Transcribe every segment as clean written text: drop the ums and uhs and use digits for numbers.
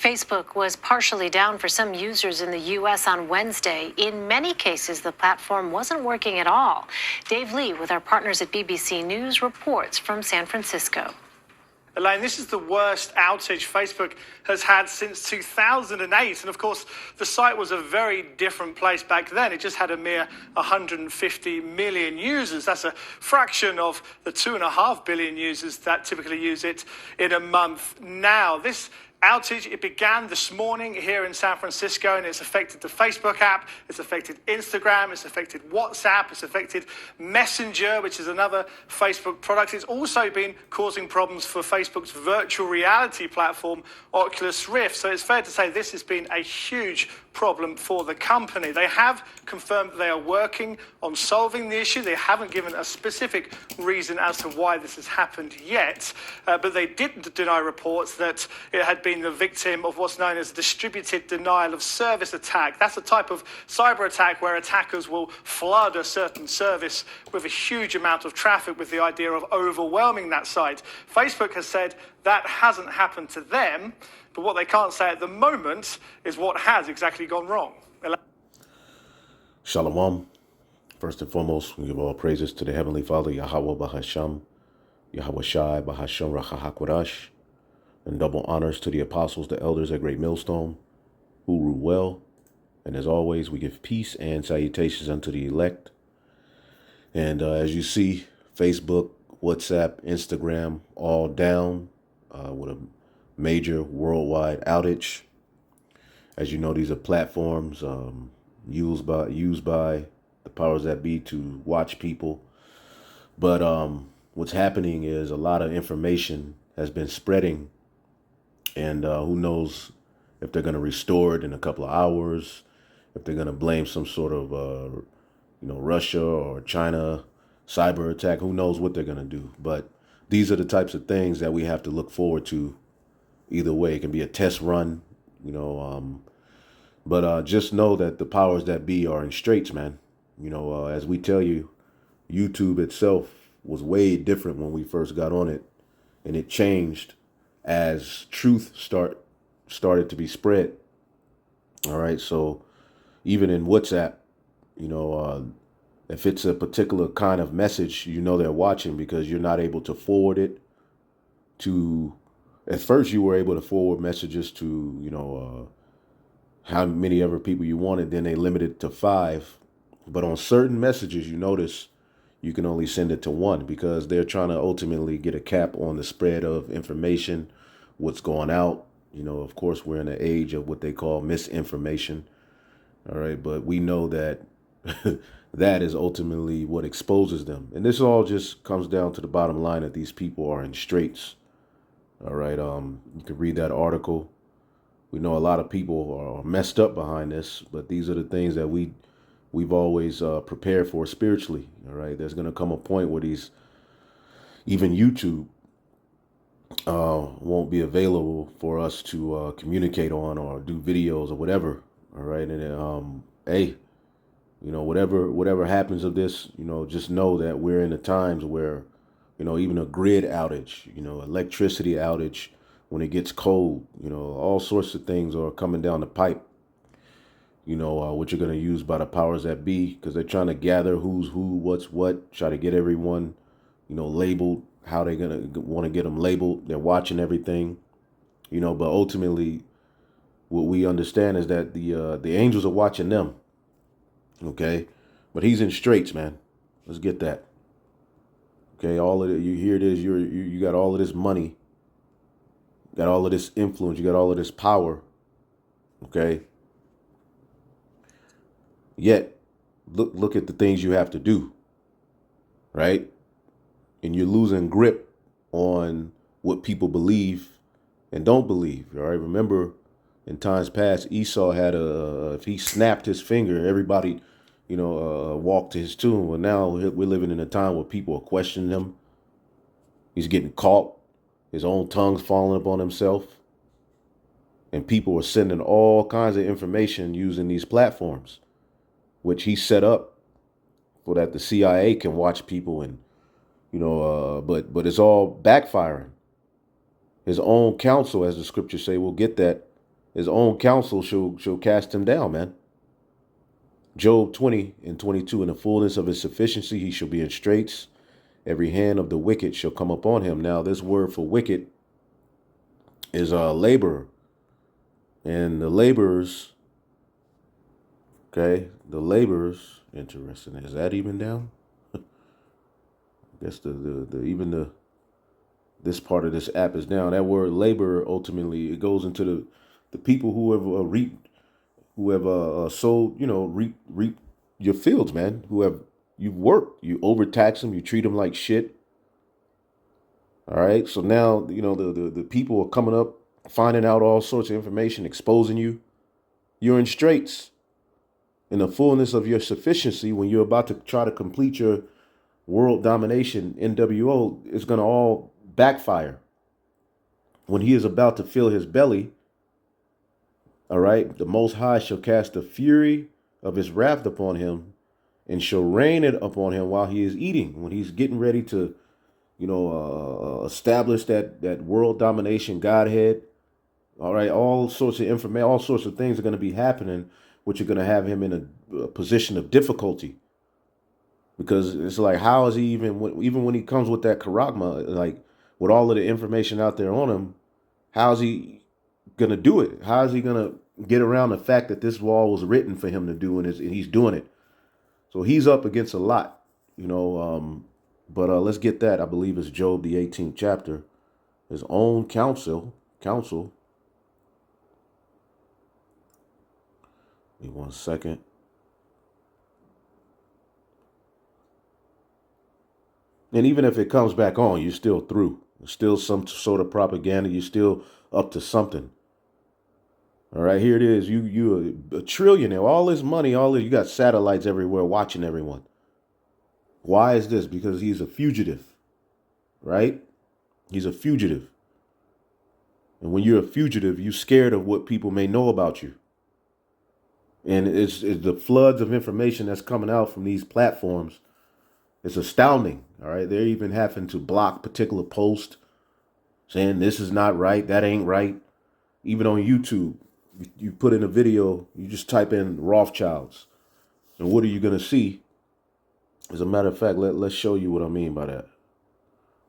Facebook was partially down for some users in the U.S. on Wednesday. In many cases, the platform wasn't working at all. Dave Lee, with our partners at BBC News, reports from San Francisco. Elaine, this is the worst outage Facebook has had since 2008. And of course, the site was a very different place back then. It just had a mere 150 million users. That's a fraction of the 2.5 billion users that typically use it in a month now. This outage, it began this morning here in San Francisco, and it's affected the Facebook app, it's affected Instagram, it's affected WhatsApp, it's affected Messenger, which is another Facebook product. It's also been causing problems for Facebook's virtual reality platform, Oculus Rift. So it's fair to say this has been a huge problem for the company. They have confirmed that they are working on solving the issue. They haven't given a specific reason as to why this has happened yet, but they didn't deny reports that it had been the victim of what's known as distributed denial of service attack. That's a type of cyber attack where attackers will flood a certain service with a huge amount of traffic with the idea of overwhelming that site. Facebook has said that hasn't happened to them, but what they can't say at the moment is what has exactly gone wrong. Shalom. First and foremost, we give all praises to the Heavenly Father, Yahweh Bahasham, Yahweh Shai Bahasham Rachahakwadash, and double honors to the apostles, the elders at Great Millstone, who rule well. And as always, we give peace and salutations unto the elect. And as you see, Facebook, WhatsApp, Instagram, all down with a major worldwide outage. As you know, these are platforms used by the powers that be to watch people. But what's happening is a lot of information has been spreading, and who knows if they're going to restore it in a couple of hours, if they're going to blame some sort of Russia or China cyber attack. Who knows what they're going to do? But these are the types of things that we have to look forward to. Either way, it can be a test run, but just know that the powers that be are in straits, man. As we tell you, YouTube itself was way different when we first got on it, and it changed as truth started to be spread. All right, so even in WhatsApp, if it's a particular kind of message, they're watching because you're not able to forward it to. At first, you were able to forward messages to, how many ever people you wanted. Then they limited it to 5. But on certain messages, you notice you can only send it to 1 because they're trying to ultimately get a cap on the spread of information, what's going out. Of course, we're in an age of what they call misinformation. All right. But we know that that is ultimately what exposes them. And this all just comes down to the bottom line that these people are in straits. All right. You can read that article. We know a lot of people are messed up behind this, but these are the things that we've always prepared for spiritually. All right. There's going to come a point where even YouTube won't be available for us to communicate on or do videos or whatever. All right. And hey, whatever happens of this, just know that we're in the times where even a grid outage, electricity outage, when it gets cold, all sorts of things are coming down the pipe, which are going to use by the powers that be, because they're trying to gather who's who, what's what, try to get everyone, labeled, how they're going to want to get them labeled. They're watching everything, but ultimately what we understand is that the angels are watching them. Okay. But he's in straits, man. Let's get that. Okay, all of it, here it is. You got all of this money, got all of this influence, you got all of this power. Okay. Yet, look at the things you have to do, right? And you're losing grip on what people believe and don't believe. All right. Remember, in times past, Esau had if he snapped his finger, everybody walk to his tomb. Well, now we're living in a time where people are questioning him. He's getting caught. His own tongue's falling upon himself. And people are sending all kinds of information using these platforms, which he set up so that the CIA can watch people and, but it's all backfiring. His own counsel, as the scriptures say, will get that His own counsel shall cast him down, man. Job 20:22, in the fullness of his sufficiency, he shall be in straits. Every hand of the wicked shall come upon him. Now, this word for wicked is a laborer. And the laborers, okay, the laborers, interesting. Is that even down? I guess this part of this app is down. That word labor, ultimately, it goes into the people who have reaped, who have sold, reap your fields, man. You've worked, you overtax them, you treat them like shit. All right, so now the people are coming up, finding out all sorts of information, exposing you. You're in straits. In the fullness of your sufficiency, when you're about to try to complete your world domination, NWO is going to all backfire. When he is about to fill his belly, all right, the Most High shall cast the fury of his wrath upon him and shall rain it upon him while he is eating. When he's getting ready to, establish that world domination Godhead, all right, all sorts of information, all sorts of things are going to be happening, which are going to have him in a position of difficulty. Because it's like, how is he even when he comes with that charagma, like with all of the information out there on him, how is he going to do it? How is he going to get around the fact that this law was written for him to do and he's doing it? So he's up against a lot, but let's get that. I believe it's Job, the 18th chapter, his own counsel. Give me 1 second. And even if it comes back on, you're still through. There's still some sort of propaganda. You're still up to something. All right, here it is. You're a trillionaire. All this money, you got satellites everywhere watching everyone. Why is this? Because he's a fugitive, right? He's a fugitive. And when you're a fugitive, you're scared of what people may know about you. And it's the floods of information that's coming out from these platforms. It's astounding. All right. They're even having to block particular posts saying this is not right. That ain't right. Even on YouTube, you put in a video, you just type in Rothschilds. And what are you going to see? As a matter of fact, let's show you what I mean by that.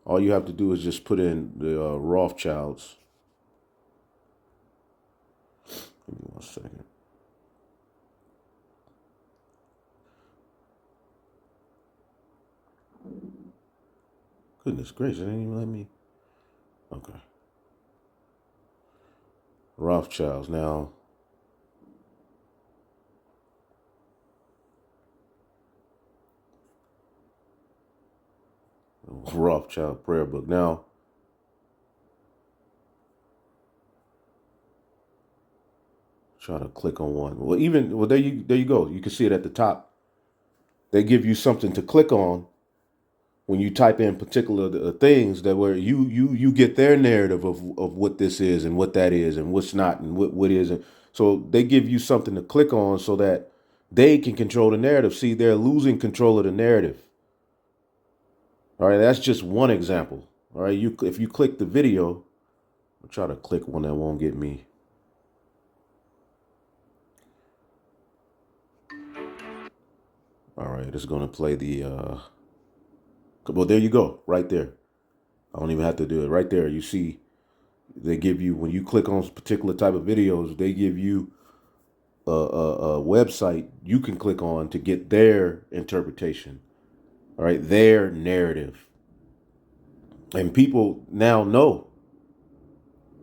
All you have to do is just put in the Rothschilds. Give me 1 second. Goodness gracious, it didn't even let me. Okay. Rothschilds. Now, Rothschild prayer book. Now, try to click on one. Well, there you go. You can see it at the top. They give you something to click on when you type in particular things that where you get their narrative of what this is and what that is and what's not and what is. And so they give you something to click on so that they can control the narrative. See, they're losing control of the narrative. All right, that's just one example. All right, if you click the video, I'll try to click one that won't get me. All right, it's going to play the, well, there you go, right there. I don't even have to do it. Right there, you see, they give you, when you click on particular type of videos, they give you a website you can click on to get their interpretation, all right, their narrative. And people now know.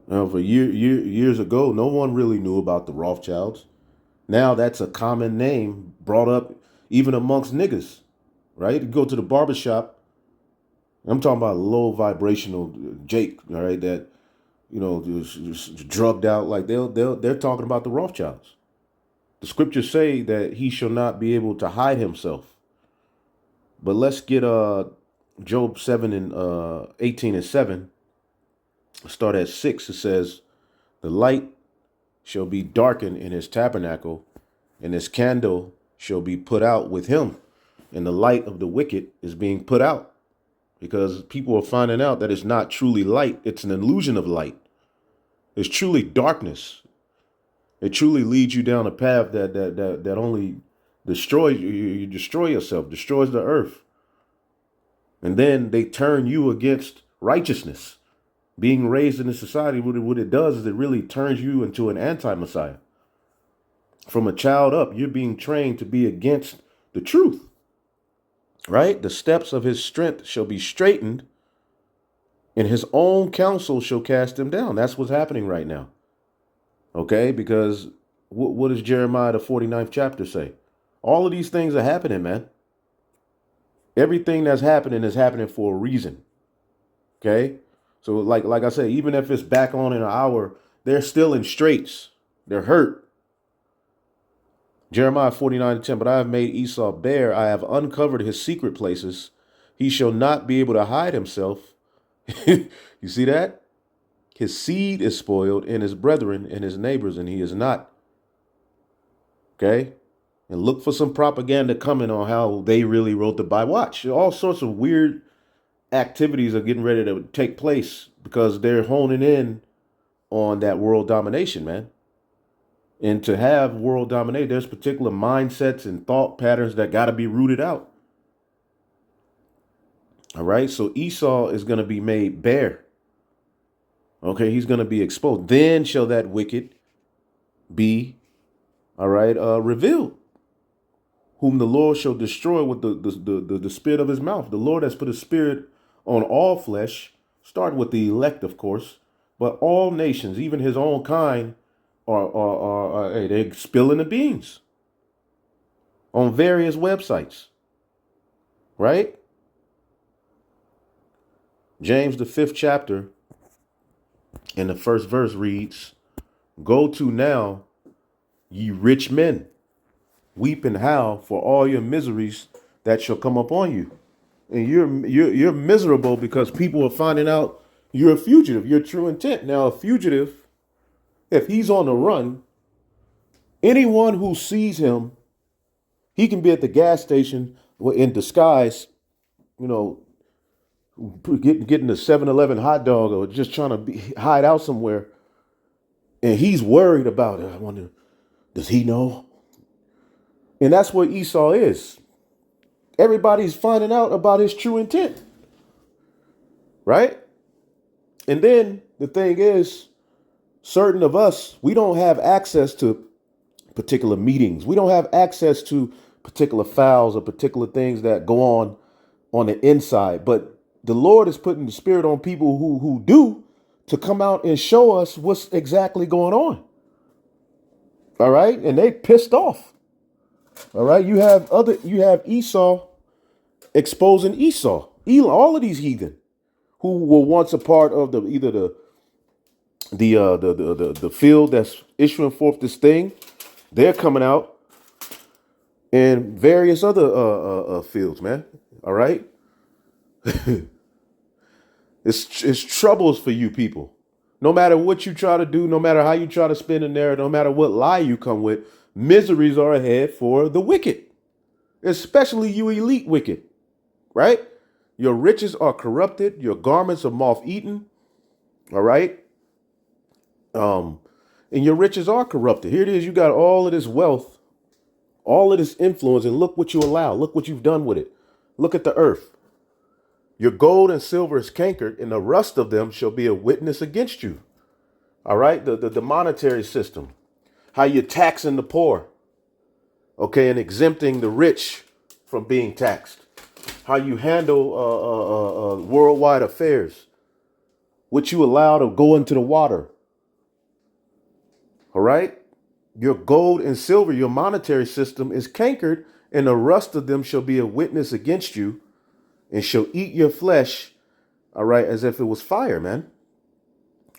Now, for years ago, no one really knew about the Rothschilds. Now that's a common name brought up even amongst niggas, right? You go to the barbershop. I'm talking about low vibrational Jake, all right, that, just drugged out. Like they're talking about the Rothschilds. The scriptures say that he shall not be able to hide himself. But let's get Job 7:18-7. Start at 6. It says, the light shall be darkened in his tabernacle, and his candle shall be put out with him. And the light of the wicked is being put out because people are finding out that it's not truly light. It's an illusion of light. It's truly darkness. It truly leads you down a path that only destroys you. You destroy yourself, destroys the earth. And then they turn you against righteousness. Being raised in a society, what it does is it really turns you into an anti-Messiah. From a child up, you're being trained to be against the truth. Right? The steps of his strength shall be straightened, and his own counsel shall cast him down. That's what's happening right now. Okay? Because what does Jeremiah, the 49th chapter, say? All of these things are happening, man. Everything that's happening is happening for a reason. Okay? So like I said, even if it's back on in an hour, they're still in straits. They're hurt. Jeremiah 49:10, but I have made Esau bare. I have uncovered his secret places. He shall not be able to hide himself. You see that? His seed is spoiled, and his brethren and his neighbors, and he is not. Okay? And look for some propaganda coming on how they really wrote the Bible. Watch, all sorts of weird activities are getting ready to take place because they're honing in on that world domination, man. And to have world dominate, there's particular mindsets and thought patterns that got to be rooted out. All right. So Esau is going to be made bare. Okay. He's going to be exposed. Then shall that wicked be, all right, revealed, whom the Lord shall destroy with the spirit of his mouth. The Lord has put a spirit on all flesh, start with the elect, of course, but all nations, even his own kind, are they're spilling the beans on various websites, right? James, the 5th chapter, and the first verse reads, "Go to now, ye rich men, weep and howl for all your miseries that shall come upon you." And you're miserable because people are finding out you're a fugitive, your true intent. Now, a fugitive, if he's on the run, anyone who sees him, he can be at the gas station in disguise, you know, getting a 7-Eleven hot dog or just trying to hide out somewhere. And he's worried about it. I wonder, does he know? And that's what Esau is. Everybody's finding out about his true intent. Right? And then the thing is, certain of us, we don't have access to particular meetings. We don't have access to particular files or particular things that go on the inside. But the Lord is putting the spirit on people who do to come out and show us what's exactly going on. All right. And they pissed off. All right. You have Esau exposing Esau. All of these heathen who were once a part of either the field that's issuing forth this thing, they're coming out, and various other fields, man. All right. It's troubles for you people. No matter what you try to do, no matter how you try to spin a narrative, no matter what lie you come with, miseries are ahead for the wicked, especially you elite wicked, right? Your riches are corrupted. Your garments are moth-eaten. All right. And your riches are corrupted. Here it is. You got all of this wealth, all of this influence, and look what you allow. Look what you've done with it. Look at the earth. Your gold and silver is cankered, and the rust of them shall be a witness against you. All right. The monetary system, how you're taxing the poor. Okay. And exempting the rich from being taxed. How you handle worldwide affairs. What you allow to go into the water. All right. Your gold and silver, your monetary system is cankered, and the rust of them shall be a witness against you, and shall eat your flesh, all right, as if it was fire, man.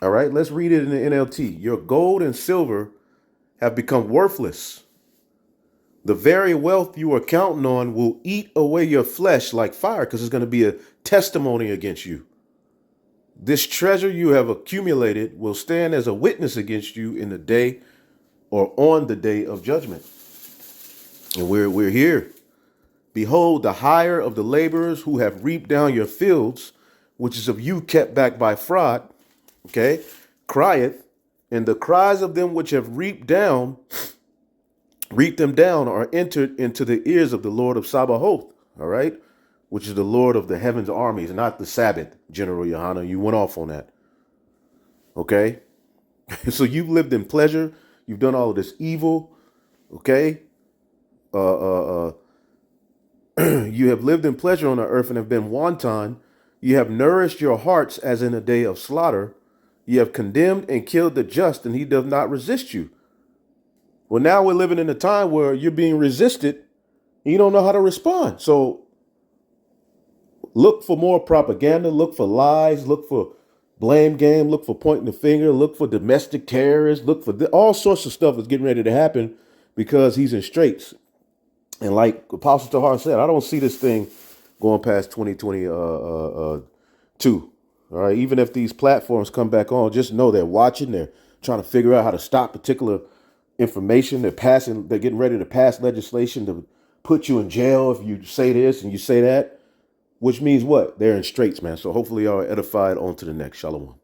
All right, let's read it in the NLT. Your gold and silver have become worthless. The very wealth you are counting on will eat away your flesh like fire, because it's going to be a testimony against you. This treasure you have accumulated will stand as a witness against you in the day or on the day of judgment. And we're here. Behold, the hire of the laborers who have reaped down your fields, which is of you kept back by fraud, okay, crieth, And the cries of them which have reaped them down are entered into the ears of the Lord of Sabaoth, all right? Which is the Lord of the heavens armies, not the Sabbath, General Yohana. You went off on that, okay? So you've lived in pleasure. You've done all of this evil, okay? You have lived in pleasure on the earth and have been wanton. You have nourished your hearts as in a day of slaughter. You have condemned and killed the just, and he does not resist you. Well, now we're living in a time where you're being resisted. And you don't know how to respond. So look for more propaganda. Look for lies. Look for blame game. Look for pointing the finger. Look for domestic terrorists. Look for all sorts of stuff is getting ready to happen because he's in straits. And like Apostle Tahar said, I don't see this thing going past 2022. All right. Even if these platforms come back on, just know they're watching. They're trying to figure out how to stop particular information. They're getting ready to pass legislation to put you in jail if you say this and you say that, which means what? They're in straits, man. So hopefully y'all are edified. On to the next. Shalom.